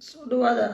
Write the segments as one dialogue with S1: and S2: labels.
S1: soo dhawaada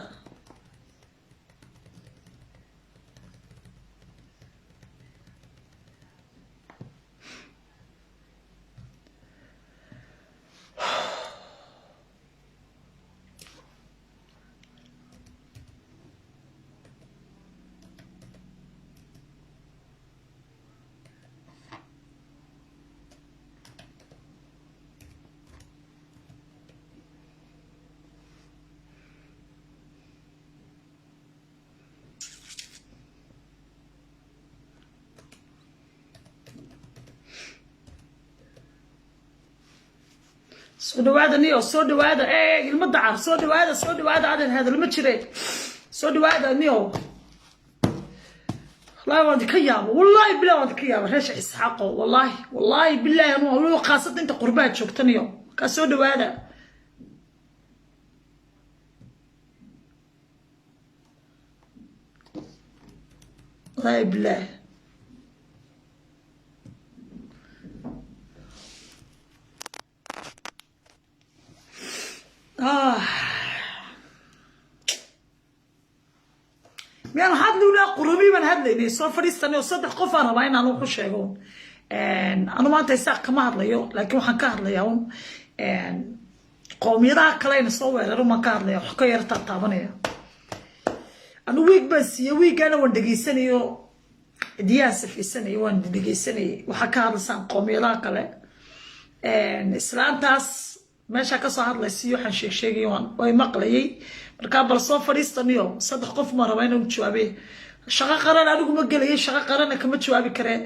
S1: soo dhawaada niyo soo dhawaada ilma dacar soo dhawaada adan hada lama jire soo dhawaada niyo wallahi bilaa waan ka yaabo reesha isxaaqo wallahi billahi anu qaasad inta qurbaad joogta niyo ka soo dhawaada wallahi billahi ميان هاد لولا قربي من هاد لي سو فريستاني وصدق قف انا باين انا وحو شيغو انا ما انت ساق كما هادليو لكن waxaan ka hadlayaa qoomiyada kale in soo weeraro ma ka hadlayo wax ka yar taabanaya anu week bas iyo week ana waan dhageysanayo diyaas fiisanayo waan dhageysanayo waxa ka hadlaysan qoomiyada kale islaantaas meesha ka soo hadlaysiyo waxaan sheegay way maqlayay marka bal soo fariistaniyo saddex qof ma raba inuu jawaabe shaqo qaran anigu ma galay shaqo qaran kama jawaabi kareen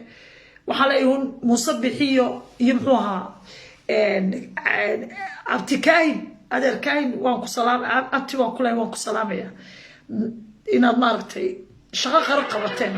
S1: waxa la yihiin musabixiyo iyo muxuu ahaa abtikayn adeerkayn waan ku salaam abti waan kulay waan ku salaamaya inaad maartay shaqo qaran qabateen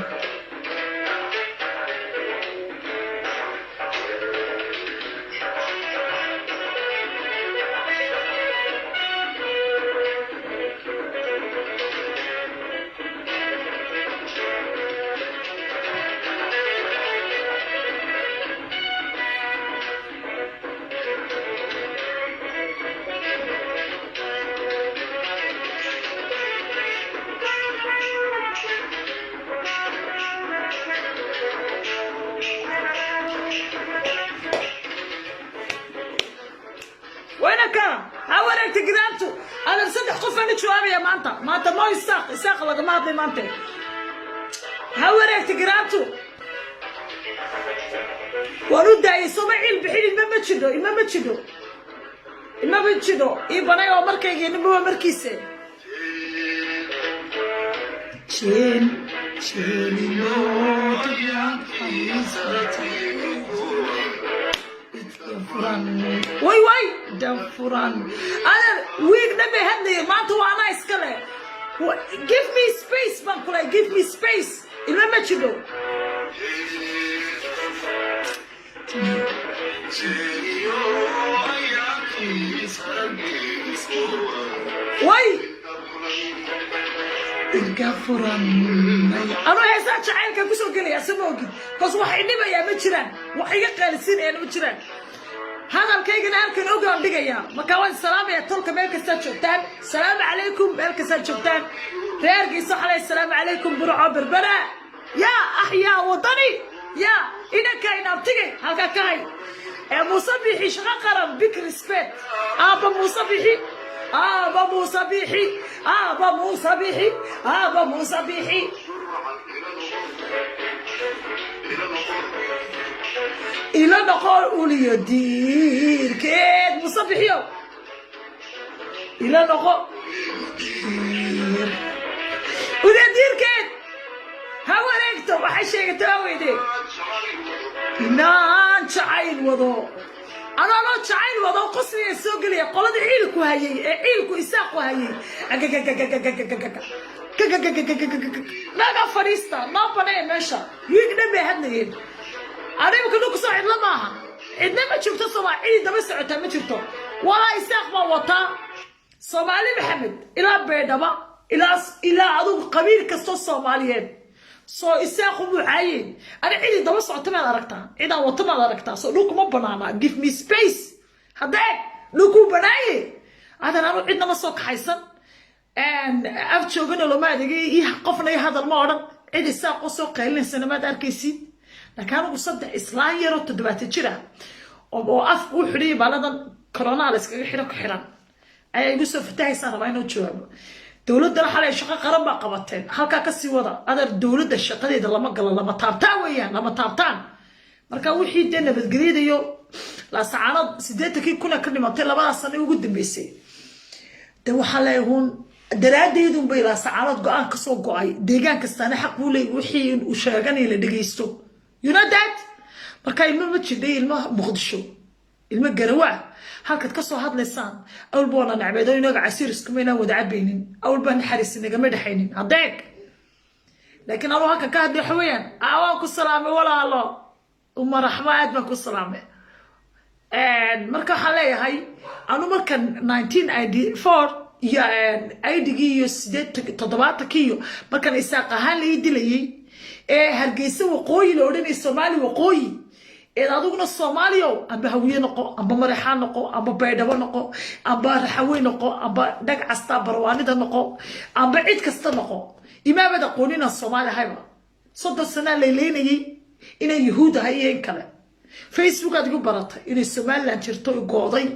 S1: أنا صدق قف أنا شوابي يا مانتا ما يساق لك ما أطلع مانتا هوريك تقراتو ورد يسمعين بحين ما بتشدو يبني ومركي ينبوا مركيسه شين الموت يا وي دفران انا ويك نبي هدي ما انتو انا اسكله give me space بنقول give me space إلا ما تشدو وي الكفران انا هسه شعيرك كسو قلي اسموكي بس waxay dhibaya ma jiraan waxay qaalisiin ee ma jiraan hadalkaygana halkan ogaan dhigaya marka waan salaamaya tolka meel kasta joogtaan salaam calaykum meel kasta joogtaan reerkiisa xalay salaam calaykum burco berbera ya ahya wadani ya inaka inabtige halka kaay ee musabixi shaqa qaran big respect aba musabixi إلى نقول أولي دير كيد مصبحيو إلى نقول أولي دير كيد هوا ريكتو وحشيك تاوي دي نان شعين وضو أنا لا شعين وضو قصري السوق لي قلت عيلكو هاي عيلكو إساقو هاي لا فريستا ما بني ماشا يقدر بهدني أنا يمكن نقص عيد لماها إنما شفت صباحي ده بس عتاب ما شفته ولا يساق ما وطا صومالي محمد إلى بيدما إلى عضو قبيل كسر صوماليين صو يساق محايين أنا عيد ده بس عتاب على ركتها إذا وطما على ركتها صو لوك ما بنانا give me space هذاك لوكو بناي هذا أنا عندنا مسوق حيسن af joogana loma adeegay qofna hada ma oran cid isaaq oo soo qaylinaysa ma arkaysid laakiin anigu saddex islaan yar oo 7 jira oo af u xidhay baladan corona la iskaga xidho ku xiran ay igu soo fatahaysan rabaa inuu jawaabo dawladda xalay shaqo qaran ba qabateen halka ka sii wada adar dawladda shaqadeeda lama galo lama taabtaan weeyaan lama taabtaan marka wixii de nabadgelyada la saacad 8 kuna ka dhimatay labada sano ugu dambeysay de waxa leeyahay daraadeedun bay la saacad go'aan ka soo go'ay deegaan kastaana xaq u leeyahay wixii uu sheeganay la dhageysto you know that marka ilmo jidey ilmo muqdisho ilmo garawaa halka ka soo hadlaysaan awl boona nacbeedo inaga casiir isku meena wada cabaynin awl baan xariis inaga ma dhaxaynin hadeeg laakiin anu halka ka hadlay xawayaan awaan ku salaamay walaalo uma raxmaad ma ku salaamay marka waxa leeyahay anu markan 1984 ya aydigi iyo 7 kiyo markan isaaq ahaan la dilayay hargeysa waqooyi la odhanay Soomaali waqooyi aduguna Soomaaliyo amba hawiye noqo amba maraxaan noqo amba baydhabo noqo amba raxawey noqo amba dhag casta barwaanida noqo amba cid kasta noqo imaamada qoonina Soomaali hayba 30 sano leeynayay inay yahuud hayeen kale Facebook adigu baratay inay Soomaaliland jirto gooday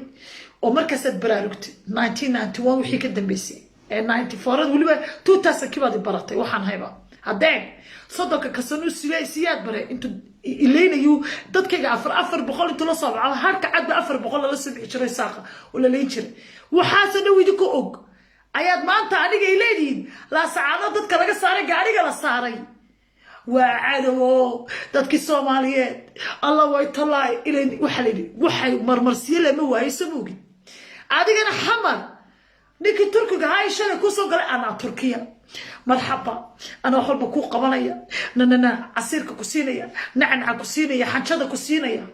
S1: oo markaas aad baraarugtay 1991 wixii ka dambeysay 94 waliba 2000 kibaad baratay waxaan hayba hadeen صدق كسنو سياد بري انتو إلينيو dadkayga 400 inta la soo baxo harka cad 400 la soo jiray saaqa wala leeyjir waxaasna widiko og ayaad maanta aniga ileedin la saacado dadka laga saaray gaariga la saaray waa cadow dadkii Soomaaliyeed Allah way talaay ilaa waxa leeyay waxay marmarsiye lama waayso moogi adigana xamar ninki turkiga hay shalay ku soo galay ana Turkiya مرحبا انا خلبا كو قبانيا نانا عصيرك كوسينيا نعنع كوسينيا حنشده كوسينيا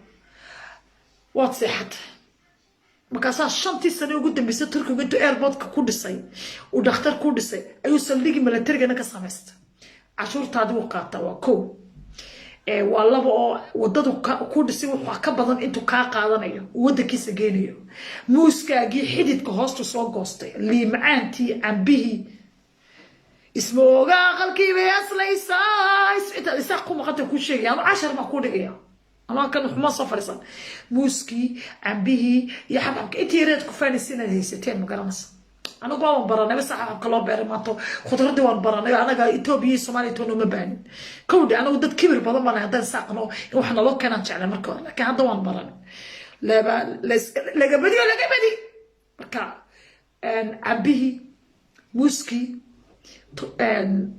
S1: واتصيحت مكاسا شنتي سنه ugu dambeysay turkiga intuu airport ku dhisay oo dhakhtar ku dhisay ayuu saldhigi militariga ka sameeyay cashuurtaadu u qaata waa ko waa laba oo wadadu ku dhisay wax ka badan intuu ka qaadanayo wadankiisa geenayo muuskaagii xididka hoosta soo goostay liimaantii ambihi اسمه قالكي بيصليسا يساقوا مقطع كل شيء يعني 10 ما كون دقيقه انا كان حما صفرسان موسكي عم به يا حبك انت ريت كفاني السنه هيستين ما قرنس انا قاوم برانه بس حبك لو بيرماتو خضردي وان برانه انا ايتوبيا سومالي تونو ما بان كودي انا ودد كبر بدل ما هدان ساقنو وحنا لو كان جعل marka laakiin hadda waan baran laga badi marka abihi muski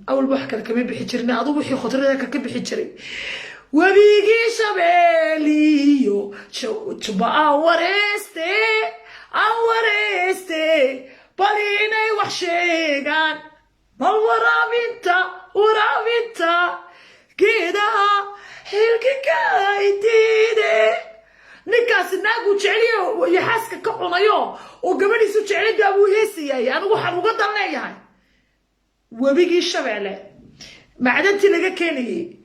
S1: أول واحد كان بيحكي جرنا أضو وحي خطرة كان بيحكي جري وبيجي شباليو شو بقى ورستي باليني وحشيغان ما ورا بنتا كده حلقي كايتيدي نكاس ناقو جعليه ويحاسك كحونيو وقبلي سو جعليه دابو هيسي أنا وحن وقدر ليهاي وبيجي الشبالة معدنتي لقى كيني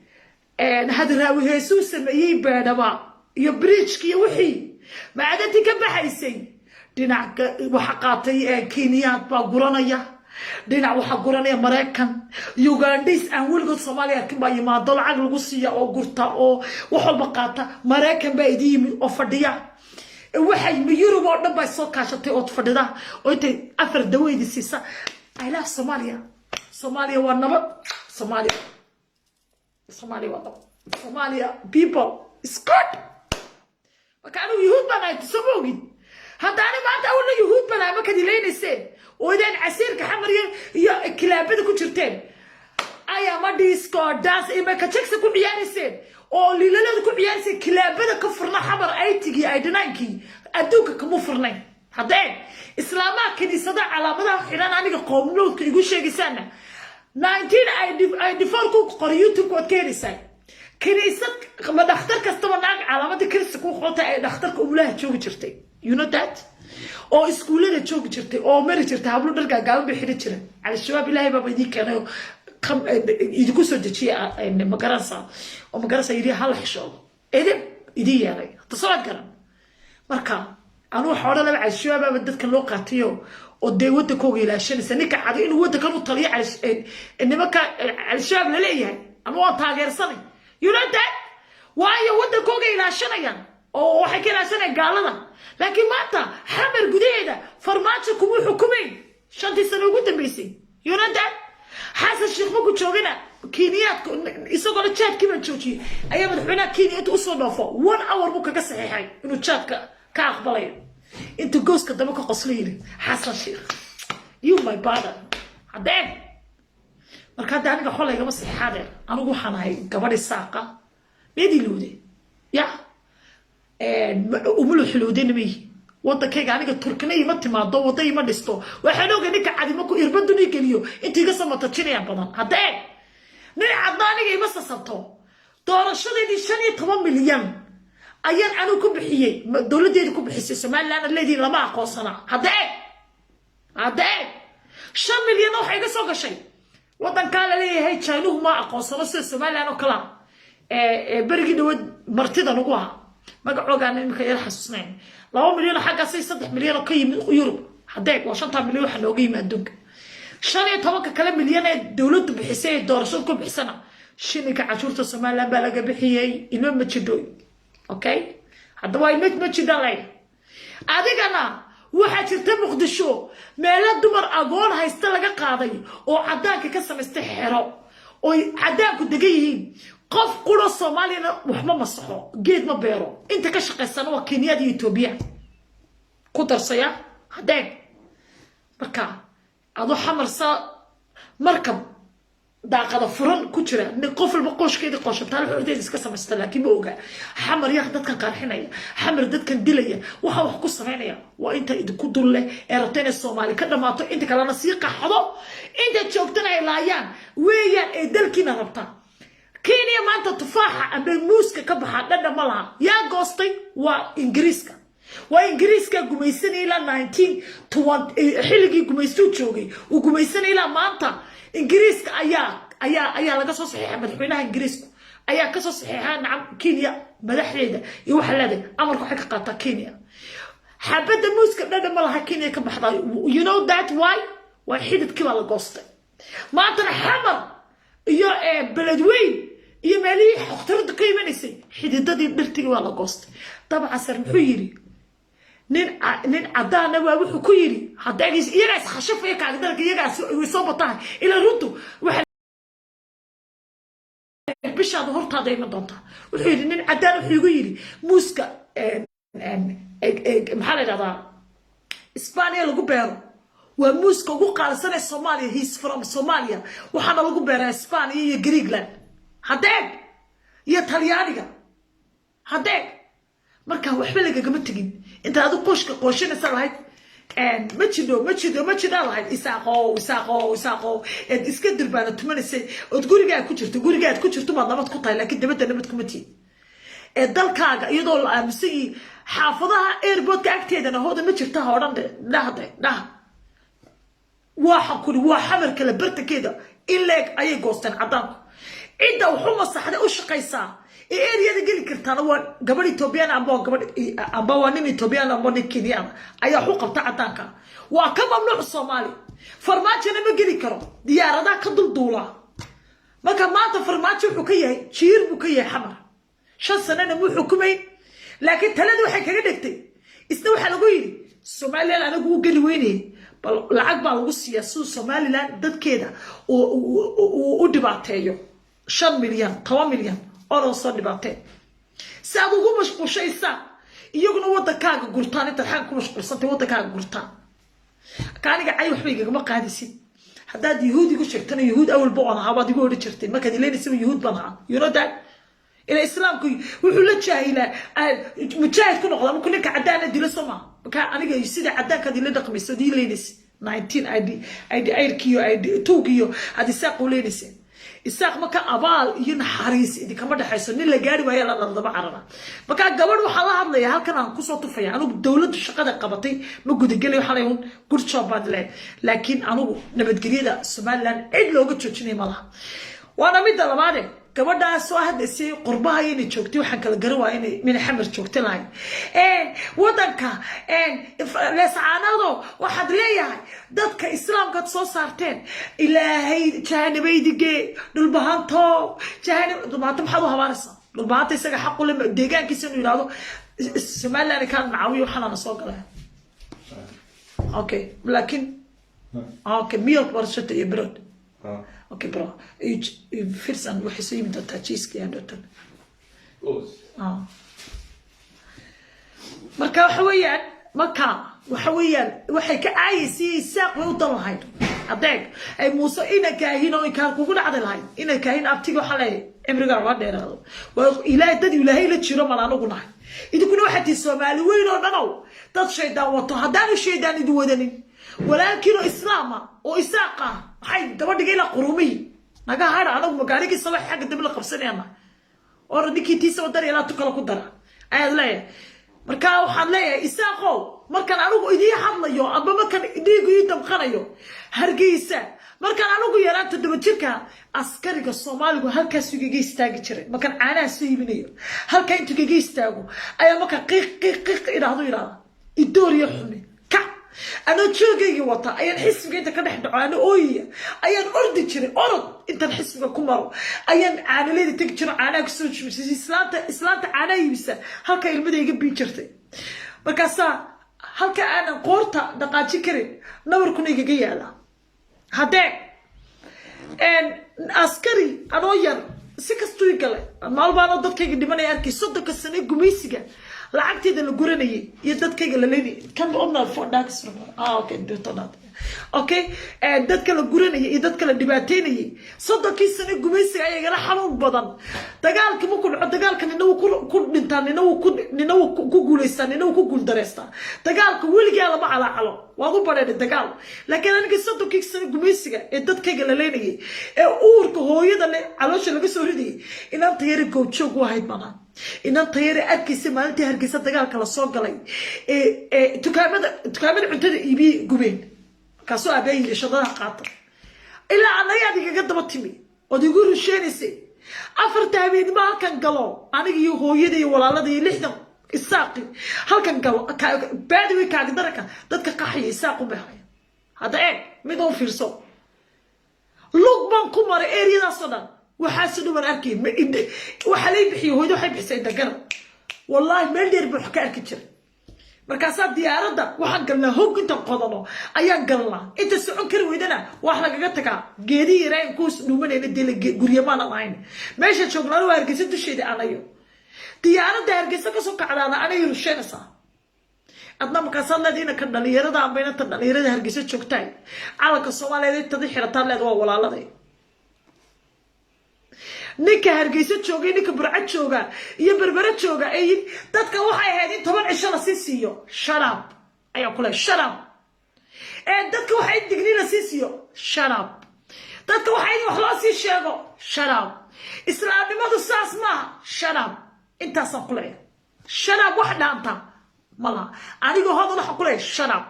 S1: هذا راوي هيسو سميه بادما يبريتشكي وحي معدنتي كم بحيسي دينا وحقاتي كينيات باقرانيا دينا وحقرانيا مراكن يوغانديس أنولغو صوماليا كم باي ما ضل عقل قصية أو قرطة أو وحل بقاطة مراكن بايديمي أو فرديا وحي ميورو بورنا باي سوكاشتي أو تفرددا ويتي أثر دويدي سيسا I love Somalia والنبض Somalia والنبض Somalia people is good وكانوا يهود بنا يتسموين هذا أنا ما أقول يهود بنا ما كدي لين السين وإذا عسير كحمر يا كلاب بدك كشرتين أيا ما ديسكو داس إما كتشكس كل عيال السين أو اللي لا كل عيال السين كلاب بدك كفرنا حمر أي تجي أي دناكي أدوك كمفرنا هذين إسلامك كنيسة على مدى حيران عنك قوملوك يقول شيء سنة 1994 كو قريتك وكنيسة كنيسة ما دختر كستمناك على مدى كنيسة كو خاطئ دختر كأملاها تشوف جرتي you know that أو إسكولة تشوف جرتي أو مرة جرتي هبلو نرجع قالوا بحيرة جرا على الشباب الله يبقى بدي كانوا خم يدكوا سجى شيء إن مقرصة أو مقرصة يدي حال حشول إيه يدي يعني تصرف كلام مركا أنا وحورنا مع الشباب بدت كان لو قاتيو oo dee waddankooga ilaashanaysa ninka cado inuu waddankan u taliyo nimanka al-shabaab la leeyahay ama waan taageersanay you know that waayo waddankooga ilaashanayaan oo waxay ka ilaashanayaan gaalada laakiin maanta xamar gudaheeda farmaajo kuma xukumayn 5 sano ugu dambeysay you know that xasan sheekh markuu joogana Kenyaadka isagoo jaadkii baa joojiyay ayaa madaxweynaha Kenya intuu usoo dhaafo 1 hour buu kaga saxiixay inuu jaadka ka aqbalayo intuu gooska daba ka qosliyay xasan sheekh you my brother hadeen marka aniga xolayga ma saxiixadeer anigu waxaan ahay gabadh saaqa meediluude ya umul xuluudeen mi waddankayga aniga turkana ma timaado waday ma dhisto waxaan ogaa ninka cadimo ku irbaduni geliyo intii ka samata jinaya badan hadeen nin caddaaniga ima sasabto doorashadeedii 15 milyan ayaan anu ku bixiyay dawladeedu ku bixisay Soomaaliland leedii lama aqoonsana hadeen 5 milyan oo xayga soo gashay waddanka la leeyahay China ma aqoonsano sida Soomaaliland oo kala berigi dawad martida nagu ah magacooga imika yar xasuusnaan 2 milyan xagga 3 milyan oo ka yimid Yurub hadeen waa 5 milyan waxa looga yimid adduunka 15 kale milyan ee dawladdu bixisay doorasho ku bixisana shininka cashuurta Soomaaliland baa laga bixiyay ilmo ma jido okay hadda way ma jidalay adigana waxa jirta Muqdisho meel dumar agoon haysta laga qaaday oo cadaanka ka samaystay xero oo cadaanku degan yihiin qof quro Soomaaliya wax ma masaxo geed ma beero inta ka shaqeysana waa Kenya iyo Ethiopia ku darsaya hadeen marka adu xamarsa markab daaqada furan ku jira nin qof walba qoshkeeda qoshataal xudeed iska sameeysta laakiin ma oga xamar yaa dadkan qarxinaya xamar dadkan dilaya waxa wax ku sameynaya waa inta idinku dulle ee rabtayna Soomaali ka dhamaato inta kalena sii qaxdo inta joogtana ay laayaan weeyaan ee dalkiina rabta Kenya maanta tufaaxa ama muuska ka baxa dhadha ma laha yaa goostay waa Ingiriiska وإنجليزكا قميسان إلى 1920 حلقي قميسو جوغي وقميسان إلى مانتا إنجليزكا أيا لقى صوص صحيحة مدحوينها إنجليزكو أيا قصص صحيحة نعم كينيا مدحريدة يوحى لدي أمركو حقيقة كينيا حبدا موسكا بدا مالها كينيا كبحضاي you know that why وحيدت كيما لقوستي مانتا حمر يا بلدوين يا مالي اخترت قيمة نسي حديدتي برتي ولا قوستي طبعا سر محيري نين عدانا وحو كيري حتى يجلس خشف يك على ذلك يجلس ويصوبطها الى ردو واحد بش هذا هرطها دايما دونتها وحيري نين عدانا وحو يري موسكا محل هذا اسبانيا لو بيرو وموسكا ugu qaalisan Soomaaliya he's from Somalia waxana lagu beeraa Spain iyo Greekland hadee iyo Talyaaniga hadee marka waxba laga ma tagin inta aad qoshka qooshinaysa lahayd ma jido lahayd isaaqo iska dirbaana tumanisay oo guriga ku jirto ma nabad ku tahay laakiin dabada nabad kuma tii dalkaaga iyadoo la aamusay xaafadaha airport ka agteedana hooda ma jirta horan dhahday waxa kuli waa xamar kala bartakeeda ilaa ay goostan cadaanku inta wuxuu masaxday u shaqaysaa area geli kartaan waa gabadh Ethiopian amba waa nin Ethiopian amba nin Kenyan ayaa xu qabta cadaanka waa ka mamnuuc Soomaali farmaajina ma geli karo diyaarada ka dulduula marka maanta farmaajo wuxuu ka yahay jiir buu ka yahay xamar 5 sanana muu xukumay laakiin taladu waxay kaga dhigtay isna waxa lagu yiri Soomaaliland anagu geli weynay bal lacag baa lagu siyaasado Soomaaliland dadkeeda oo u dhibaateeyo 5 milyan 10 milyan oo soo dhibaatay saad ugu mashquulshaysa iyaguna wadankaaga gurtaan inta xaq ku mashquulsantay wadankaaga gurtaan kaaniga ay waxba igama qaadisid hadaad yahuudi ku sheegtana yahuud awal boo aan habaad igu hor jirtay marka dileynaysa yahuud bana you know that ila islaamku wuxuu la jaahila mujaahid ku noqdo markuu ninka cadaana dilo Soomaa marka aniga sida cadaanka dilo dhaqmayso dileynaysa 19 ID kiyo ID 2 kiyo hadi saaqo leynaysa isaaq ma ka abaal iyo naxariis idin kama dhaxayso nin la gaari waayo la daba carara marka gabadh waxa la hadlaya halkan aan ku soo tufaya anigu dawladdu shaqada qabatay ma gudagelay waxa la yiraahdo good job bad laakiin anigu nabadgelyada Soomaaliland cid looga joojinay malaha waana mid labaad gabadhaas soo hadlaysay qurbaha inay joogtay waxaan kala garan waa inay mina xamar joogta lahayn wadanka leescaanado waxaad leeyahay dadka islaamkaad soo saarteen ilaahay jahanabeydige dhulbahanto dhulbahanto maxaad u habaanaysaa dhulbahanta isaga xaq u leh deegaankiisa inuu yidhaahdo somaliland kaan nacaawiyo waxaana soo galaya okay laakiin okay meal barashada iyo bread okay bro firsan waxay soo yimid doontaa jiiska iyo dhotan marka waxa weeyaan waxay ka caayisay isaaq way u dan lahayd adeeg ay muuse ina kaahin oo inkaan kugu dhacday lahayd ina kaahin abtiga waxa leeyahay cimriga waa dheeraado waa ilaahay dad ilaahay la jiro ma anagu nahay idinkuna waxa tii Soomaali weyn oo dhanaw dad shaydaan wato hadaan shaydaan idu wadanin walaakiin islaama oo isaaqa waxay daba dhigay la qurumay naga hada anagu magaariga sabax xaq dib la qabsanayna oo radikitiisa wadar ilaa tukala ku dara ayad leeyahay marka waxaan leeyahay isaaqo markaan anigu idii hadlayo aba markaan dhiigu ii damqanayo hargeysa markaan anigu yaraan 7 jirka askariga Soomaaligu halkaas uga istaagi jiray markaan caanaha soo iibinayo halka intuu uga istaago ayaa marka qiiq iraado idooriyo xumi ka ana joogayga wata ayaan xisbiga inta ka dhex dhaco ana ooyiya ayaan ordi jiray orod intaan xisbiga ku maro ayaan caanaleeda tag jiro caanaha ku soo jibisay islaanta caanaha iibisa halka ilmadayga bii jirtay markaas halka aan qoorta dhaqaaji karin nabarkuna igaga yaala hadee askari anoo yar si kastuu galay maalbaano dadkayga dhimanay arkay 30 sano gumaysiga lacagteeda la guranayay iyo dadkayga la leeyay kan ona fodax okay dotonad okay dadka la guranayay iyo dadka la dhibaateynayay 30 sano gumaysiga ayaga xanuun badan dagaalka ma ku dhaco dagaalka inuu ku dhintaan inuu ku guuleystaan inuu ku guul dareystaan dagaalka weliga lama calaacalo waa u bareeday dagaal laakiin aniga 30 sano gumaysiga ee dadkayga la leeyay ee uurka hooyada le caloosha laga soo ridiyay inaan tayari goobjoog u ahayd mana inaan tayari arkaysa maalintii hargeysa dagaalka la soo galay dukaamada cuntada iibi gubeen kaasoo abeeyay shaqada qaata ilaa anaga adiga daba timi oo digu rusheynaysa afarta habeen ma halkan galo aniga iyo hooyada iyo walaalada iyo 60 isaaqi halkan galo baadwi kaaga daraka dadka qaxay isaaqu baxay hada mid oo fiirso lugban ku maray area-daas oo dhan waxa sidoo mar arkay ma inde waxa lay bixiyo hooyada waxay bixisay dagar wallahi meel dheer buu ka arki jiray markaas diyaarada waxaan galnaa hog inta qodano ayaan galnaa inta socon kari weydana wax lagaga tagaa geedi yareen ku dhuumanayna dil guriyamaana lahayn meesha joognaa waa hargeysa dusheeda anayo diyaarada hargeysa ka soo kacdaana anayo rusheynaysa adna markaas leedina ka dhalinyarada ambayna ta dhalinyarada hargeysa joogtay calanka Soomaaliyeed inta xirataan leed waa walaaladay ninka hargeysa joogay ninka burcad jooga iyo berbera jooga ay dadka waxay ahayd in 10 cisho la siiyo sharab ayaa kula sharab dadka waxay digni la siiyo sharab dadka waxay wax loo sii sheego sharab islaamnimadu saas ma sharab intaas kula sharab wax dhaanta mala aniga hada waxa kula sharab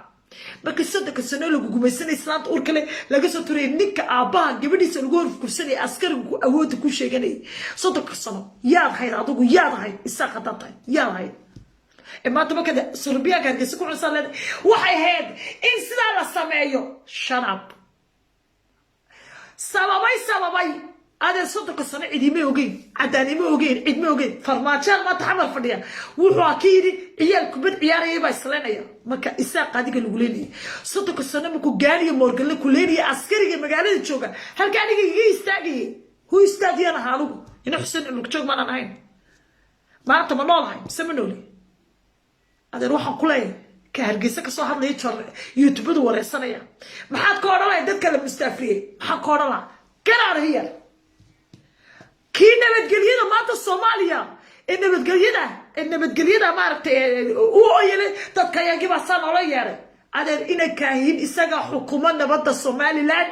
S1: markii 3 sano lagu gumaysanay islaanta ur kale laga soo turay ninka aabaha gabadhiisa lagu horfursanay askarigu awood ku sheeganay 3 sano yaad hayd adigu yaad hayd isaaqadatay yaad hayd maanta markada Serbiya gargeysa ku cusaleed waxay hayd in sida la sameeyo sharab sababay هذا صدق الصنع عدي ما يوجين عداني ما يوجين عد ما يوجين فرماتشان ما تحمل فديا وحوا أكيد عيال كبر عيال يبى يسلنا ما كإساق هذيك الأولانية صدق الصنع مكو جاري مورجل كليني عسكري مجالات تشوجا هل كان يجي يستاجي هو يستاجي أنا هالو هنا حسن إنك تشوج ما أنا هين ما أنت ما هين سمنولي هذا روح كليه كهرجيسك صاحب ليتشر يوتيوب دور السنة ما حد كورلا يدك كلام مستفري ما حد كورلا كرار هي كينا بتقلينا مات الصوماليا إن بتقلينا ما عرفت ويلي تتكيا جيب السنة ولا ياري هذا إن كاهين إسقى حكومة نبض الصومالي لان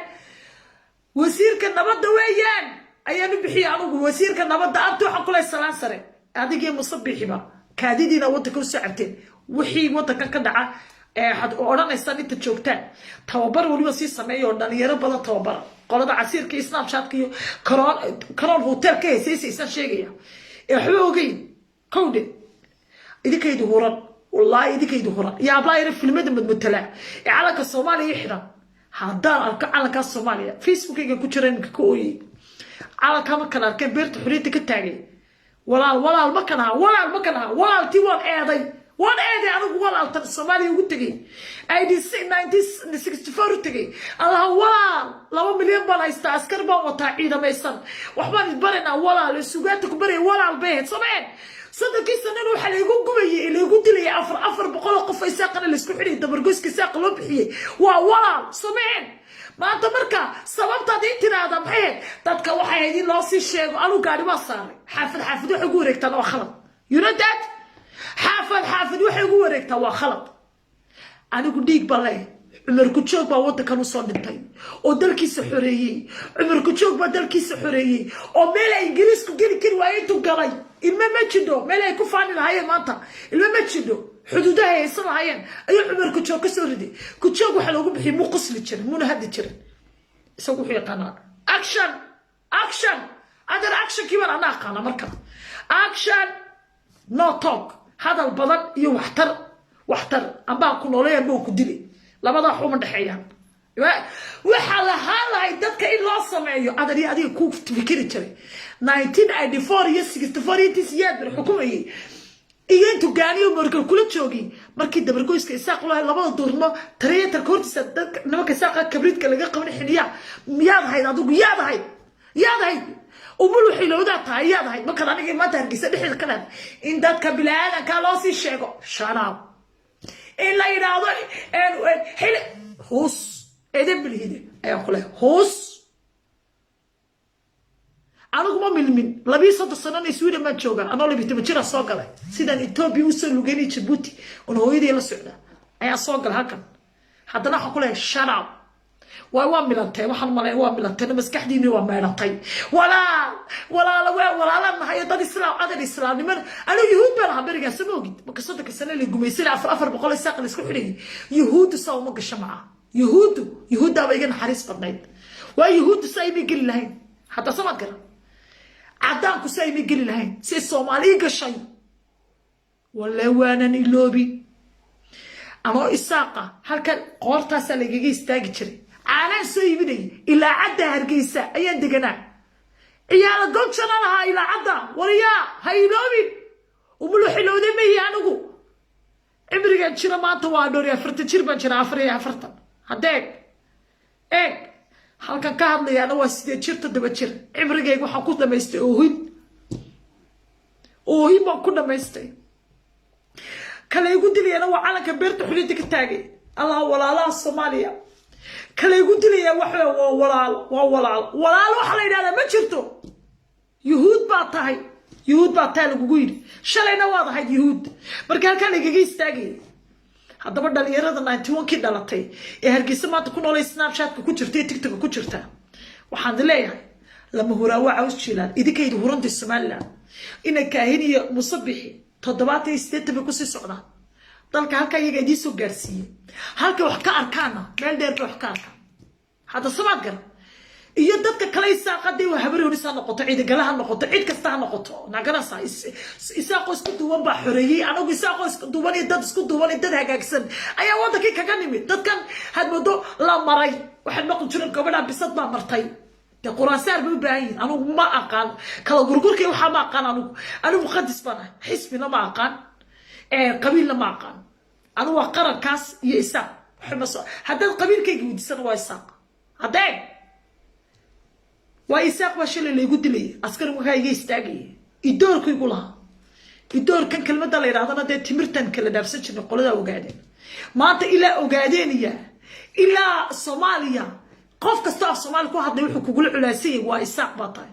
S1: وزير كنبض ويان أيام بحي عنو وزير كنبض أنتو حقول السلام سري هذه جي مصبي حبا كاديدنا وتكون ساعتين وحي وتك كدعة حد أوران إنسان أنت شوكتان توبر ولي سي سمايو دليل بدل توبر قلنا عسير كي سناب شات كيو كران هوتيل كي سي إنسان شيء حلوقين كودي إذا كيدو هوران والله إذا كيدو هوران يا بلا يعرف في المدن متلع على الصومالي يحرم هذا على الصومالية فيسبوك يجي كشرين كوي على كم كلام كبرت حريتك التاني ولا المكنها تيوان أيضا وان أيضا أنا ولا الصومالي وقتي أيدي 1964 تجي الله ولا لو مليون بلا يستعسكر ما وتعيد ما يصير وحنا نتبرنا ولا السوقات كبري ولا البيت سمعين صدق سنة نروح اللي يقول قبي اللي يقول لي أفر بقول قف يساقنا اللي سكحري دبرجوس كساق لبحي ولا سمعين ما أنت مركا سببت هذه ترى هذا محيط تدك واحد هذه لاسي الشيء قالوا قاعد ما صار حافظ وحقورك تنا خلط يردت حافظ وحقورك توا خلط أنا قلت لك بالله عمر كتشوك باوضة كانوا صادقين ودلكي سحرية عمر كتشوك بدلكي سحرية وملا إنجليز كجيل كل وايتو قراي إلما ما تشدو ملا يكفاني الهاي مانتا إلما ما تشدو حدودها يصير هايين أي عمر كتشوك سوردي كتشوك وحلو بحي مو قص لتشرن مو نهدي تشرن يسوي حي قناة أكشن هذا أكشن كيف أنا قناة مركب أكشن نو توك هذا البلد واحتر أما أكون ولا يبغى كدلي لماذا حوم دحيان وحلا هاي دتك إلا سمعيه هذا كوف تفكير ترى 1984 64 تسياد بالحكومة إيه أنتوا قانيوا مركل كل شوقي مركل دبركويس كيساق الله لماذا دورنا ترى تركورت صدق نما كيساق كبريت كلا قمن حنيا ياد هاي هذوك ياد هاي وبلو حلو ده ياد هاي ما كان أنا ما تركيس ده حل كلام إن دتك بلاد كلاسي شيء شراب إلا ينادوا حل هوس إذا بالهيد أيقول هوس أنا كمان من لبي صد السنة نسوي ما تشوجا أنا اللي بتمشي الصاقلة سيدا إثيوبيا وصل لجاني تبوتي ونهو يدي السعودة أي الصاقل هكذا حتى أنا هقول شراب وأوام ملتي وحن ملاي أوام ملتي أنا مسكح ديني ومالتي ولا لما هي ضد الإسلام عدد الإسلام لمن أنا يهود بنا برجع سموجي بقصتك السنة اللي جميسين أفر بقول الساق اللي سكحري يهود ساو مج الشمعة يهود ده بيجي حريص بدنيت ويهود سايب يجي لهين حتى سمعت كده عدانكو سايب يجي لهين سي الصومالي قشي ولا وانا نلوبي أما الساقة هل كان قارتها سلقي استاجري أنا سويبني إلى عدا هرجيسة أيان دجنا إياه قلت شنا لها إلى عدا وريا هاي لوبي وملو حلو دمي يانجو أمريكا تشرا ما توادوري أفرت تشرا بنشرا أفريا أفرتا هداك إيه هل كان كهذا لي أنا واسدي تشرت دبتشر أمريكا يقول حقوق لما يستي أوهي ما كنا ما يستي كلا يقول لي أنا وعلى كبرت حريتك التاجي الله ولا الصومالية كلا يقول لي وحلا ولا وحلا إذا ما شرتو يهود باطاي لقوير شلينا واضح يهود بركان كان يجي يستاجي هذا بدل يرد 91 كده لطي هرجيس ما تكون ولا سناب شات كوتشرتي تيك توك كوتشرتا وحد ليه لما هو راوع عاوز شيلان إذا كيد هورنت السمالة إنك هني مصبحي تضبطي استت بكوسي سعدا dalka halka iyaga idii soo gaarsiiyay halka wax ka arkaana meel dheer wax ka arka hada sabad gar iyo dadka kale isaaqaday waa habar isa noqoto ciid galaha noqoto ciid kasta noqoto nagarasa isaaqo isku duwan ba xoreeyay anagu isaaqo isku duwan iyo dad isku duwan dad hagaagsan ayaa wadankii kaga nimid dadkan hadmado la maray waxa noqon jiray gobadha bisad ma martay de quraansaar buu baahin anagu ma aqaan kala gurgurkii waxa ma aqaan anagu muqaddis bana xisbina ma aqaan قبيل لما عقان أنا وقرر كاس يساق حمص هذا القبيل كي يقول سنة ويساق هذاك ويساق وشيل اللي يقول لي أسكر مكاي يستاجي يدور كي يقولها يدور كان كلمة ده اللي رادنا ده تمرتن كلا درسش نقول ده وقاعدين ما أنت إلا وقاعدين إلا صوماليا قف كستاف صومال كو هذا يحكوا يقول علاسي ويساق بطل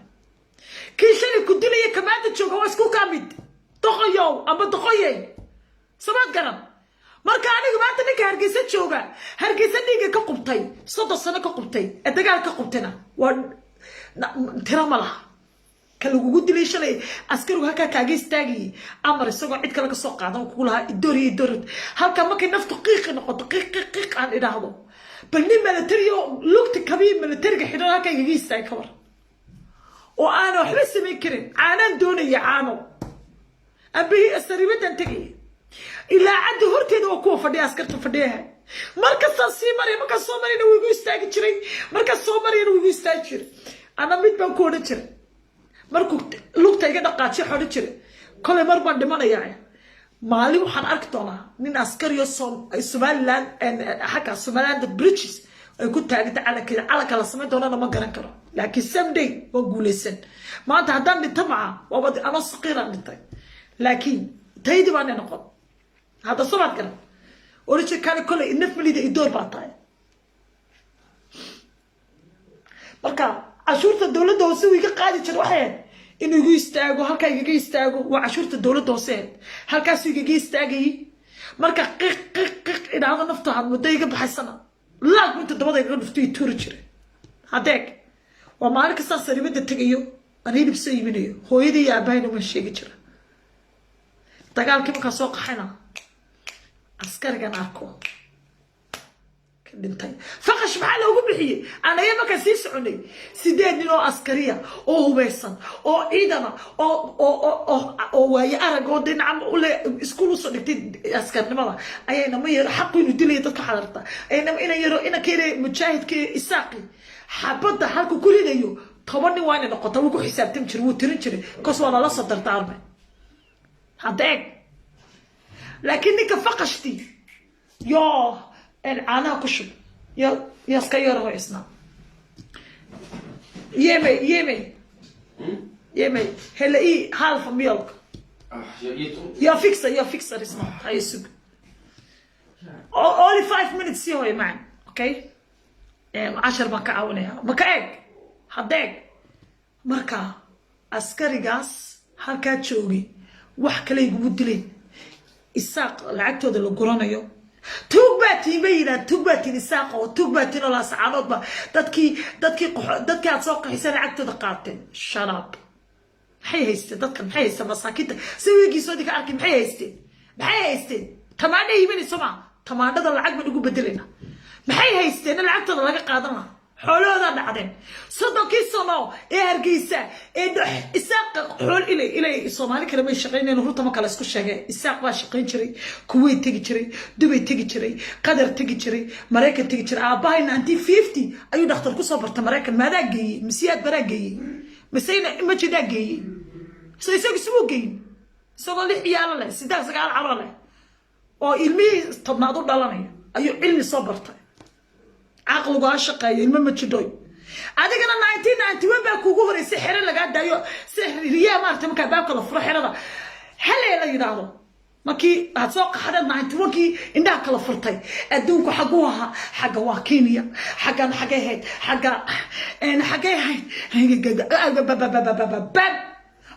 S1: كل شيء يقول لي كمان تشوف هو اسكو كامد تغيو أما تغيي سمعت كلام marka aniga maanta ninka hargeysa jooga hargeysa dhiga ka qubtay 3 sano ka qubtay dagaal ka qubtana waa tira malaha kala ugu dilay shalay askarigu halka kaaga istaagay amar isagoo cid kale ka soo qaadan ku lahaa idoor halka markay naftu qiiq noqoto qiiq aan idhaahdo bal nin military oo lugta kabii military xidhan halka iga istaagay kabar oo aan waxba sameyn karin aanan doonaya caano abi asaribadan tagay ilaa cad horteeda oo ku fadhiya askarta fadhiyaha marka sii maray marka soo marayna wuu igu istaagi jiray marka soo marayna wuu igu istaagi jiray ana mid baan ku oran jiray markuu lugta iga dhaqaajiyo xorin jiray kale mar baan dhimanayaa maalin waxaan arki doonaa nin askari oo Somaliland xagga Somaliland bridges ay ku taagta calanka la sameyn doonana ma garan karo laakiin someday waa guuleysan maanta haddaan dhinto maca waaba ana saqiiraan dhintay laakiin taydi baan noqon hada sabad garan origin kan kale inaf milida idoor baa tahay marka cashuurta dawladda hoose wiiga qaadi jir waxay inuu igu istaago halka iga istaago waa cashuurta dawladda hoose halkaas iga istaagay marka qiq inaada nafta had muddo iga baxaysana laag inta dabada iga dhufto i tuuri jiray hadeeg waa maalin kasta saribada tagayo aan hilib soo iibinayo hooyadii iyo aabahayna ma sheegi jira dagaalkii markaa soo qaxayna askarigan arko ka dhintay faqash maxaa loogu bixiyey anaya markaa sii soconay 8 nin oo askariya oo hubeysan oo ciidana oo waaye arag oo dhinaca u le iskuul soo dhigtay askarnimada ayayna ma yaro xaq inuu dilay dadka xadarta ayna yaro ina keenay mujaahidkii isaaqi xabada halku ku ridayo 10 nin waa inay noqoto wuu ku xisaabtan jiray wuu tirin jiray kaas waa la soo dardaarmay hadeeg لكن نيكا فقشتي يا العنا كشب يا سكير هو اسمه يمي هلا ايه هالف ميلك يا فيكسر اسمه هاي السوق only 5 minutes يا معن اوكي 10 بقى عاونها بقى هداك مركا عسكري غاس halka joogi wax kale igu dilay isaaq lacagtooda la guranayo tugbaatiin bayna tugbaatiin isaaq oo tugbaatiin la sacadoodba dadkii aad soo qaxisay lacagtooda qaateen sharaab maxay haysteen dadkan maxay haysteen masaakiinta sawigiisoo dika arkay maxay haysteen tamaandho iibinayso ma tamaandhada lacag baan ugu bedelayna maxay haysteen lacagtooda laga qaadanaa xoolooda dhacdeen sodonkii sano ee hargeysa ee isaaq xool ilay Soomaali kale ma shaqeynayeen runta ma kala isku sheegay isaaq waa shaqeyn jiray Kuwait tagi jiray Dubai tagi jiray Qatar tagi jiray Mareykan tagi jiray aabahayna 1950 ayuu dhakhtar ku soo bartay Mareykan maadaa geeyay masiyaad baraa geeyay masayna ma jida geeyay isagu soo geeyay isagoo lix ciyaal leh 9 carruur leh oo ilmihii tobnaad u dhalanay ayuu cilmi soo bartay عقله عاشق يلم ما تشدوي هذا كان 1991 بقى كوجو هري سحر لقى دايو سحر ريا ما أرتم كباب كلا فرح هذا هلا يلا يدارو ما كي هتسوق حدا 91 كي إنها كلا فرتي أدونكو حجوها حجوا كينيا حاجة هيد حاجة إن حاجة هيد باب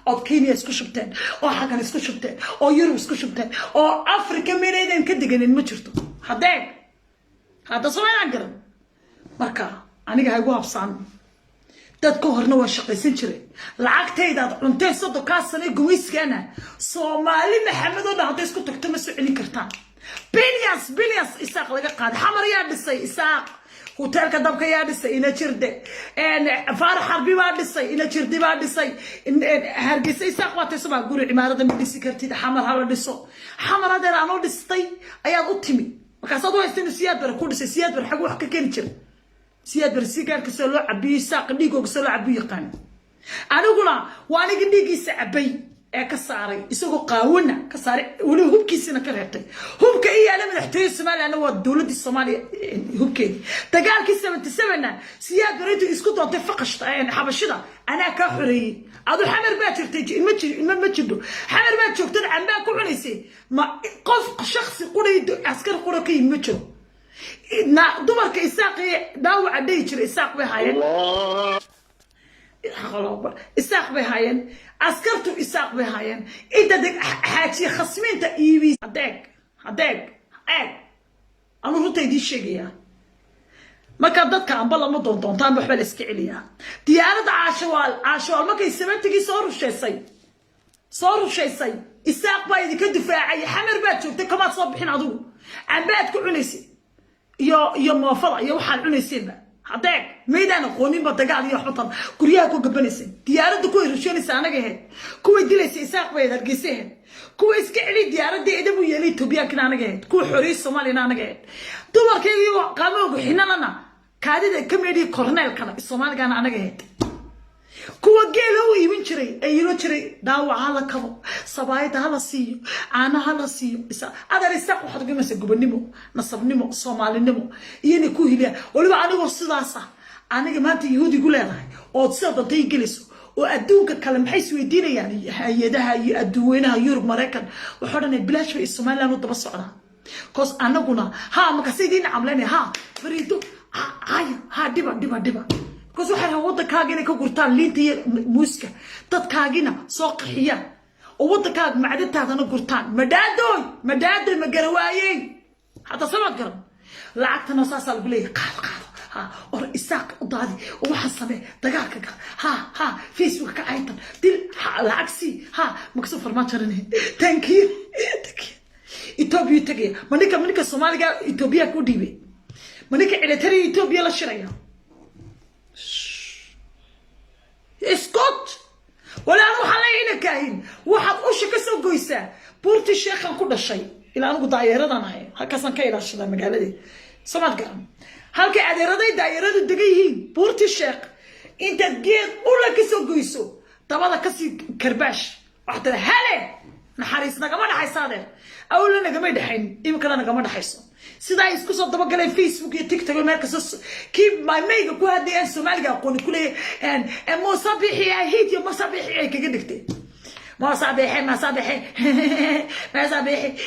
S1: أو كينيا سكشبتين أو حاجة سكشبتين أو يوروب سكشبتين أو أفريقيا ميريدين كده جنين مشرتو هذا صوين عقرب marka aniga haygu habsaan dadka horna waa shaqaysan jiray lacagtayda cuntay soo ka sanay guwiskana Soomaali maxamed oo dhaxday isku tagto ma soo celin kartaan billions isaaq laga qaaday xamar yaa dhisay isaaq hotelka dabka yaa dhisay ina jirde faarax harbi baa dhisay ina jirde baa dhisay hargeysa isaaq waa taysaba guri cimaarada ma dhisi kartid xamar hala dhiso xamar hadana aan u dhistay ayaad u timi markaas aad u haysteen siyaad bar ku dhisay siyaad bar xaq wax ka keen jiray سياد برسيكان كسلو عبي ساق ديغو كسلو عبي يقان انا قولا وانا ديغي سعبي كساري اسقو قاونا كساري ولو هبكيسنا كرهتي هبك اي انا مدحتي الصومال انا ودوله الصوماليه هبكي دغالكي 77 سياد بريتو اسكو دونت فقشت حبشده انا كحري ادو حمر با جرتي ما جدو حمر با جوجتن عنا ku cunaysi ma qof shakhsi quri askar quro ka yimid دمرك إساقي داو عدي جري إساق بهاين إساق بهاين عسكرتو إساق بهاين إنت دك حاجي خصمين تا إيبي هداك أنا رتي دي شيء marka dadka amba lama doontaan waxba la iska celiyaa diyaaradda caashawaal markay sababtigii soo rushaysay isaaq baa idinka difaacay xamar baad joogtay kamaad soo bixin adigu cambaad ku cunaysay iyo moofada iyo waxaan cunaysayba hadeeg meydaan aqooninba dagaal iyo xutan guryaha ku gabanaysa diyaaradda ku rushaynaysa anaga ahayd kuwa dilaysa isaaq bay hargeysa ahayd kuwa iska celi diyaaradda eedabu yeelay Itoobiyaanka anaga ahayd kuwa xoriyay Soomaaliya anaga ahayd dumarkayga qaamooga xinanana kaadida kameedii korneelkana Soomaaliga anaga ahayd kuwa geela u iibin jiray ay yiro jiray daawaca la kabo sabaayada hala siiyo caanaha la siiyo adar isaaq waxaad ugamaysa gobonimo nasabnimo Soomaalinimo iyana ku hiliya waliba anigoo sidaas aniga maanta yahuudigu leedahay oo sida dantay geliso oo adduunka kale maxay isweydiinayaan hay'adaha iyo adduunyada Yurub Mareykan waxaa dhanay bilaash bay Soomaaliland u daba socdaan koos anaguna marka sidii camleena fariido diba كوز واحد هوضة كاجنا كقرطان لينتي موسكا تد كاجنا ساق حيان ووضة كاج معدت هذا نقرطان مدادوي مجروايين حتى سمعت كلام لعقت نصاص البلي قال اور إساق ضادي وحصمه دقاقك فيسبوك كعيطن دل العكسي مكسوف الماتشرني تانكي إثيوبيا تجي منك الصومالي إثيوبيا كوديبي منك على تري إثيوبيا لا شريعة اسكت ولا اروح علينا كاين واحد وشك سو غويسا بورتي الشيخ كل شيء الى انو دايرادان هي هكاسان كايلاشدا مغالدي سمعت كلام halka adeeraday daayiradu degayihiin buurti sheekh inta geed ula ka soo goyso tabada ka si karbaash waxda hale naxariis nagama dhaxaysaadeen awla nagama dhaxayn imkana nagama dhaxayso sida ay isku soo daba galay Facebook iyo TikTok marka ki my mega ku hadiyay Soomaaliga aqoon ku leeyahay mo sabixi ahid iyo ma sabixi ay kaga dhigtay ما صباحي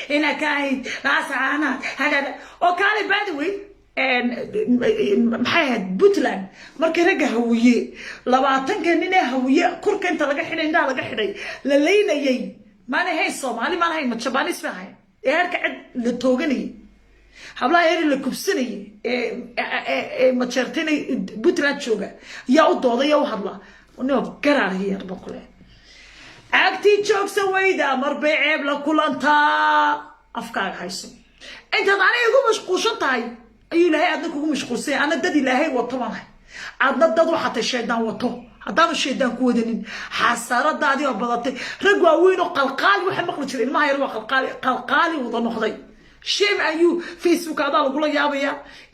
S1: هنا كاين لا سعانا هذا وكان by the way محيد بوتلان markay raga hawiye 20 nin hawiye kurka inta laga xidhay inda laga xidhay la leeynayay maana hay Soomaali maana hay Japanese fahay eerka cid la tooganay hablaha yar la kubsanay ma jartay Puntland jooga yaa u dooday yaa u hadla inuu garaar yar baqule agti joogsa wayda marbay ceeb la kulanta afkaaga hayso inta aniga mashquulshan tahay ayu ilaahay aad ku mashquulsay ana dad ilaahay wato maahay aadna dad waxa sheedan wato hadaan sheedan ku wadanin xasaradaadi oo badatay rag waaweyn oo qalqaal waxa maqli jiray ilmaha yar waa qalqaali wada noqday shame ayu Facebook ada lagu la yaabaya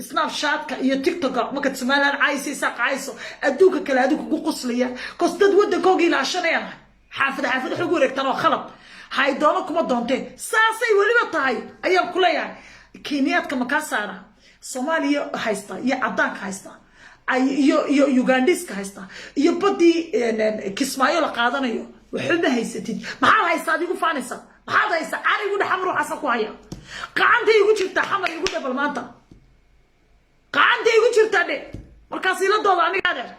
S1: Snapchat ka iyo TikTok marka Soomaaliland caayisa qaayso adduunka kale adigu ku qoslaya kostad wadankooga ilaashanayaan حافظ حقو ريكتانو خلط هاي دونو كما دونتي ساسي وليبا تاي ايام كليا كينيات كما كاسارا صوماليا هايستا يا عدانك هايستا يو يوغانديس هايستا يو بدي كسمايو لقادانيو وحلنا هايستيد maxaa haysta adigu faanaysa maxaa haysta anigu dhaxamro xasan ku haya qaanta igu jirta xamar igu dhabal maanta qaanta igu jirta de markaas ila dooda aniga adeer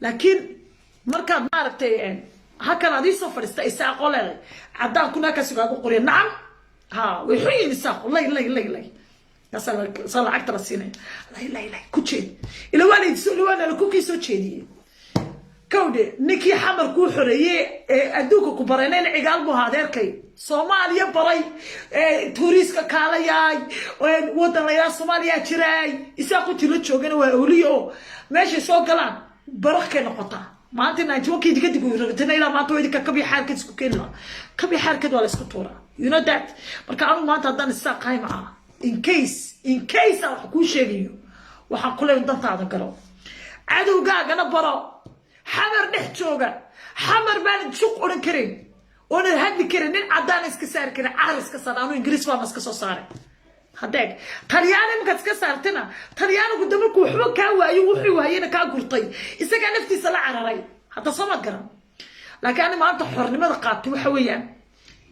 S1: laakiin markaad maaragtay هكذا هذه سفر استيساق ولا عدان كنا كسوق قرية نعم ويحيي الساق لا صار أكثر السنة لا كوتشي إلى والد سؤال وانا لكوكي سوتشي كودي نكي حمر كو حرية أدوكو كبرينين عقال بهذا كي Soomaaliya baray touriska kaalayay waddanaya Soomaaliya jiray isaaqo tiro joogana waa awliyo meesha soo galaan barakay noqotaa maanta najooki diga ragtana ila maanta way ka kabi xarkad isku keenla kabi xarkad wala isku tuura you know that marka aanu maanta hadan isaaq qayma in case wax ku sheegayo waxa kulay dantaada garo cadowgaagana baro xamar dhex jooga xamar baan suuq oran karin ona hadli karin nin cadaan iska saar karin caaris ka saar aanu ingiriis waa iska soo saaray hadeeg talyaani marka iska saartana talyaanigu dabalku wuxuu ka waayo wuxuu waayeen ka gurtay isaga naftiisa la cararay hada samad garan laakiin maanta xornimada qaatay waxa weeyaan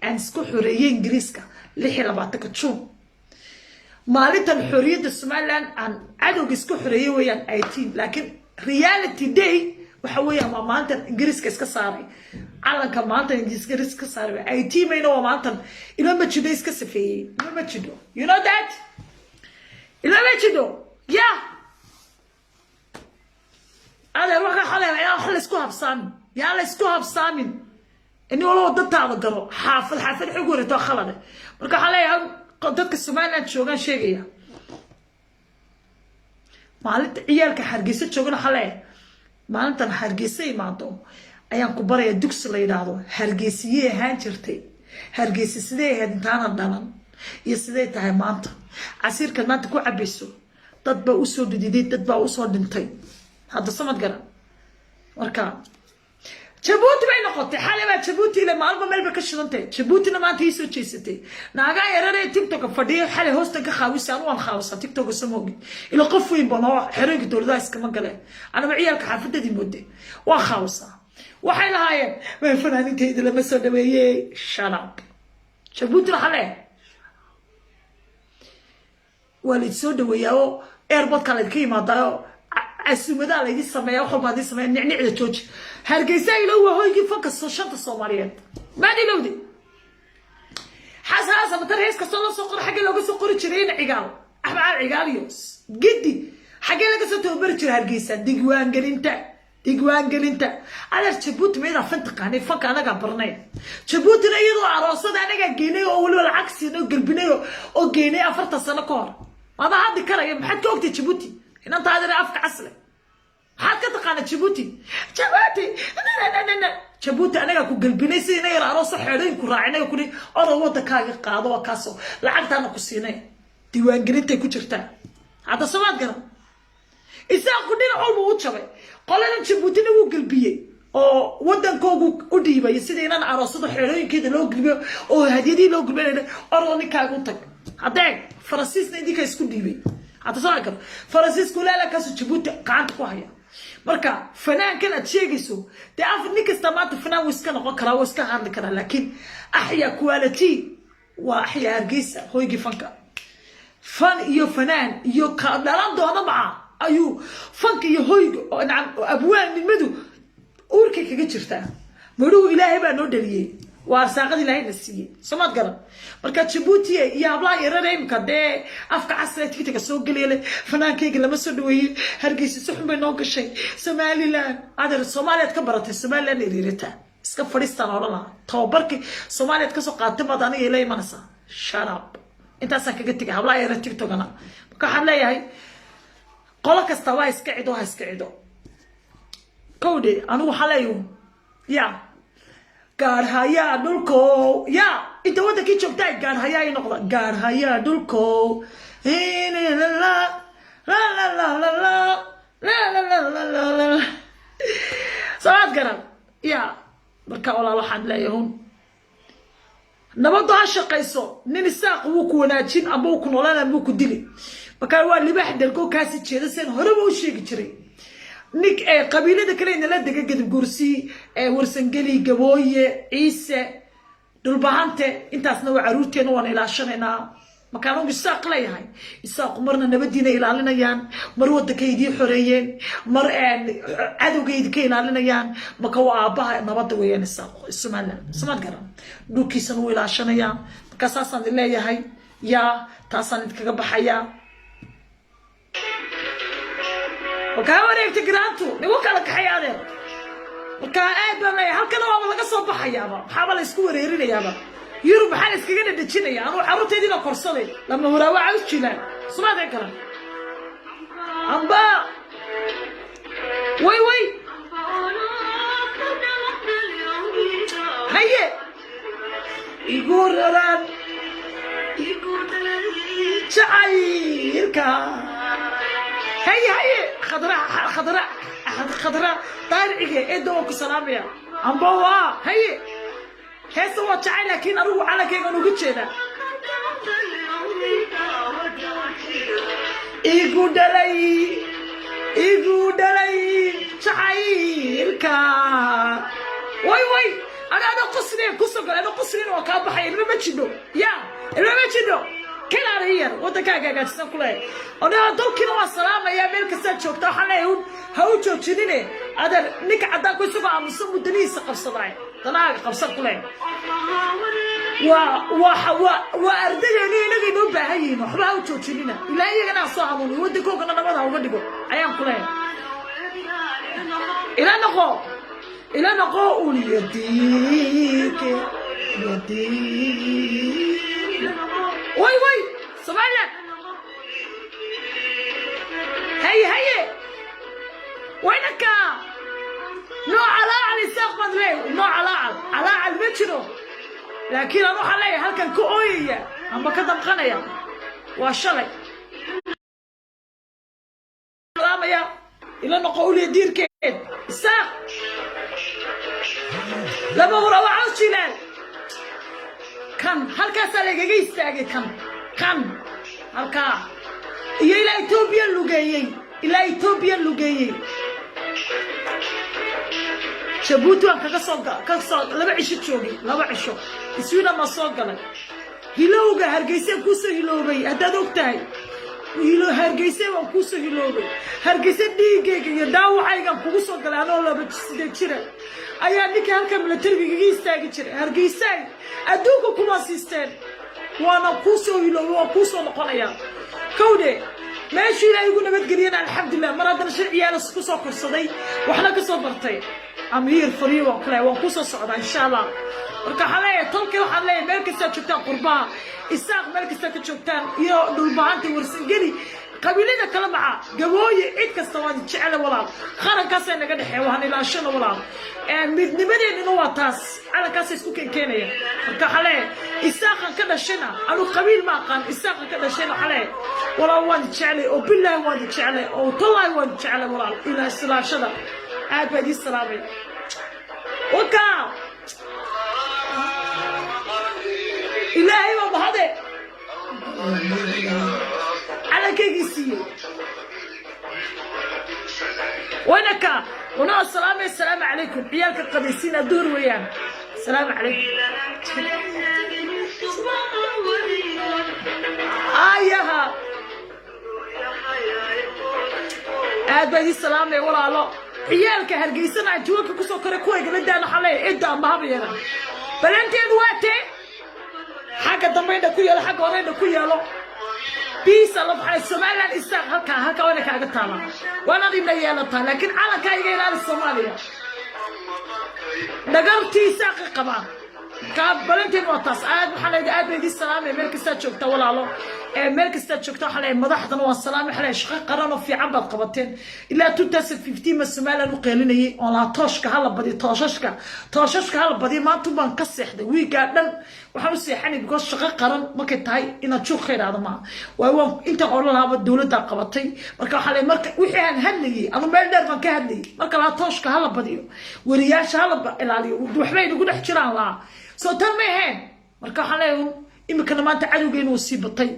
S1: aan isku xoreeyay ingiriiska 26 June maalintan xorriyada Soomaaliland aan cadowga isku xoreeyay weeyaan 18 laakiin reality day waxa weeyaan maanta ingiriiska iska saaray calanka maanta ingiriiska iska saaray 18 mayna waa maanta ila ma jido iska safeeyay ila ma jido you know that ila ma jido yeah هذا روح حلا يا خل اسكوها بصامن يا لا اسكوها بصامن إني والله ودت هذا قرو حافظ حقوري تو خلده مركا حلا يا قدتك السماء شوغان شيغيا maalinta ciyaalka Hargeysa joogana xalay maalintan Hargeysa imaado ayaan ku baraya dugsi la yiraahdo Hargeysiyay ahaan jirtay Hargeysa sidee ahayd intaana dhalan iyo sidee tahay maanta casiirka maanta ku cabayso dad ba u soo dhididay dad ba u soo dhintay hadda samad garan marka Djibouti bay noqotay xalay ba Djibouti ila maalmo meel ba ka shidantay Djibouti na maanta isoo jeesatay naaga yarare TikTok fadhiyo xalay hoosta ka khaawisaan waan khaawisa TikTok samoogi ila qof weyn bano xireenka dowladda iska ma galeen ana ma ciyaalka xaafadadii moode waa khaawisa waxay lahaayeen way fanaanintayda lama soo dhaweeyay shut up Djibouti xalay wali soo dhaweeyo airport kale ka yimaadayo asumada la idin sameeyo xumaadii sameeyo nicnicda jooji Hargeysa ilo wahoygi fanka soo shanta Soomaaliyeed ma dilowdi xasaasa matarhees ka soo qor xagga looga soo qori jiray cigaal axmaal cigaaliyo gidi xagga laga soo tababar jiray Hargeysa digwaan gelinta adeer Djibouti meeda fanta qaanay fanka anaga barnay Djibouti iyadoo aroosada anaga geenay oo wali lacag siinoo galbinay oo geenay 4 sano ka hor wada hadda karaya maxad ka ogtay Djibouti إن أنت هذا رأفك عسله حتى تقانا Djibouti Djibouti أنا أقول قلبي سيني يرى راسه حرين كراعنا يقولي أنا وضع كاي قاضي وكاسو لعقت أنا كسيني ديوان جريت كوشرتا هذا سواد قرا إذا قلنا أول موت شبه قالنا Djibouti نقول قلبي أو وضع كوجو أديبه يصير أنا على راسه حرين كده لو قلبي أو هديدي لو قلبي أراني كاي قلتك هذا فرنسيس نديك يسكون ديبي هتصاكر فرنسيس كلها لك Djibouti قاعد قوية مركا فنان كانت شيء تعرف إنك استمعت فنان وسكان غكرا وسكان عند كرا لكن أحيا كواليتي وأحيا هرجيسة هو يجي فنكا فن يو فنان يو كلام ده أنا معه أيو فنك يهوي نعم أبوان من مدو أوركي كجتشرتها مرو إلهي بقى نودليه وارساقد إلهي نسيه سمعت قرن مركا Djibouti يا بلا يرانيم كده أفكار عسرت فيتك السوق قليله فنان كيك لما سدوي هرجيس سحب بينوك الشيء سمالي لا هذا الصوماليات كبرت الصوماليات نريتها اسكا فريستان ولا توبرك الصوماليات كسوق قاتمة دانية إلهي منسا شراب أنت أسكت قلتك هبلا يرتيك توجنا كحنا هاي قولك استوى اسكعدو كودي أنا وحلايو يا قارهايا دولكو يا انت وانت كي شفتاي قارهايا نقطة قارهايا دولكو هين لا لا لا لا لا لا لا لا لا لا لا صوت قرب يا بركا والله لحد لا يهون نبض عشقيسو نين الساق ووك وناجين ابوك ولا ابوك دلي بكا waa libax dalko kaasi jeedaseen horeba u sheegi jiray نيك قبيلة كلين لا دقة قد بقرسي ورسنجلي جبوية عيسى دول بهانته أنت أصنع عروتين وانا إلى عشاننا ما كانوا بالساق لي هاي الساق مرنا نبدينا إلى علينا يان مروة كيدي حريين مر عدو كيد كين علينا يان ما كوا أباها نبض ويان الساق سمعت قرن دول كيسنوا إلى عشاننا يان كاساسا اللي هاي يا تاسا نتكجب حياة وكاوريك تقرانتو نقولك لك حياة وكاعد بما هالكنا والله قصب حيابا حاول يسكور يريني يابا يروح حال يسكينا دتشيني أنا وحروت يدينا كورسالي لما هو راوي عاوز شيلان سمعت الكلام أمبا وي هيا يقول ران شعيركا هيا خضراء طارقه ادوك سلاميا امبوا هيا هسه وجعي لكن اروح على كيغ انو جيدا ايغو دلي شعيركا وي انا قصرين وكابحي ما جدو يا ما جدو كلا ريال ودكاga gaadsan kulay ona dalkina waa salaamaya meel kasta joogto waxaan leeyahay ha u joojinine adar ninka cadaan ku suga aamusan mudaniisa qabsaday danaaga qabsan kulay waa ardaydeena inaga inoo baahan yihiin waxba ha u joojinina ilaa iyagana soo hanuuniyo waddankoogana nabada uga dhigo ayaan kulay إلى نقو يديك يديك وي سمعنا هي وينك نوع على الساق مدري نوع على المترو لكن أروح علي هل كان كوية أما كذا مقنية واشلي سلام يا إلى نقول يدير كيد الساق لما هو روعه شلال كان هل كسر جيس تاجي كان هل كا إلى إثيوبيا اللي شبوتو أن كسر لما عشت شوقي لما عشوا يسوينا ما صاقنا هلوجا هرجيسة كوسة هلوجي هذا دكتاي هلو هرجيسة وكوسة هلوجي هرجيسة ديجي يداو حاجة كوسة قلنا ولا بتشتري أيامك هالكم لتربي جيس تاجي تشتري هرجيسة أدوكو كم أسيستن وأنا كوسة هلوجي وكوسة نقليا كودي ماشي لا يقولنا بتقرينا الحمد لله مرة شرعي أنا كوسة كوسة وإحنا كوسة برتين أمير فري وكلا وكوسة صعدة إن شاء الله marka xalay tolkii waxa la meel kasta joogtaan qurbaa isaaq meel kasta ka joogtaan iyo dhulbaanta warsangeli qabiilada kala maca gabooye cid kasta waa jecel walaal qarankaas ay naga dhaxay waxaan ilaashana walaal midnimadeena waa taas calankaas isku keenaya marka xalay isaaq ka dhashana anu qabiil ma aqaan isaaq ka dhashana xalay walaal waan jecel oo billahi waan jecel oo tolay waan jecel walaal ila islaashada aad baa di salaamay waka إلهي ما بهذا على كيسي وينك ونوع السلام عليكم عيالك القديسين الدور ويانا السلام عليكم ياها هذا السلام ولا لا عيالك هرجيسنا عجوك كسو كركوي قبل ده أنا حلي إدام بهابينا بلنتين وقتي حاجة دمينا كويا حاجة ورينا كويا له بيس الله بحال السومالي الإسلام هكا وين كاجا تالا وانا دي مليانة لكن على كاي غير على الصومالية نقرتي ساق قبا كاب بلنتين وطاس عاد بحال عاد بدي السلام ملك استشوك تولا له ملك استشوك تو حلا مدحدنا والسلام حلا شق قرانو في عبد قبتين الا 2015 السومالي نقيلني ولا توشك هلا بدي توششك هلا بدي ما تبان كسخدي ويغا دن waxaan u seexanay because shaqo qaran markay tahay inaad joog khayraado ma waa inta qoralaha dawladda qabatay marka waxa la marka wixii aan hadlayay anu meel dheer baan ka hadlayay marka la tooshka hala badiyo wariyaasha hala ilaaliyo waxbay ugu dhex jiraan la soo tan ma ahayn marka waxa la imika maanta cadowgeenu uu sii batay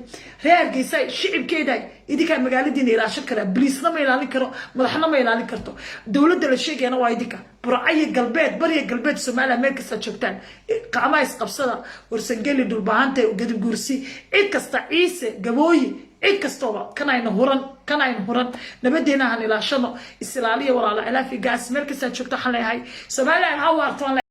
S1: reer geysay shicibkeeda idinka magaaladiina ilaasho kara biliisna ma ilaalin karo madaxna ma ilaalin karto dawladda la sheegayna waa idinka burcay galbeed bariya galbeed Soomaaliya meel kasta joogtaan qaama isqabsada warsangeli dhulbaahanta gadib gursi cid kasta ciise gabooyi cid kastaba kanayna huran nabadeena han ilaashano islaaliya walaala ilaafi gaas meel kasta joogta xaleehay Soomaaliya ha waarto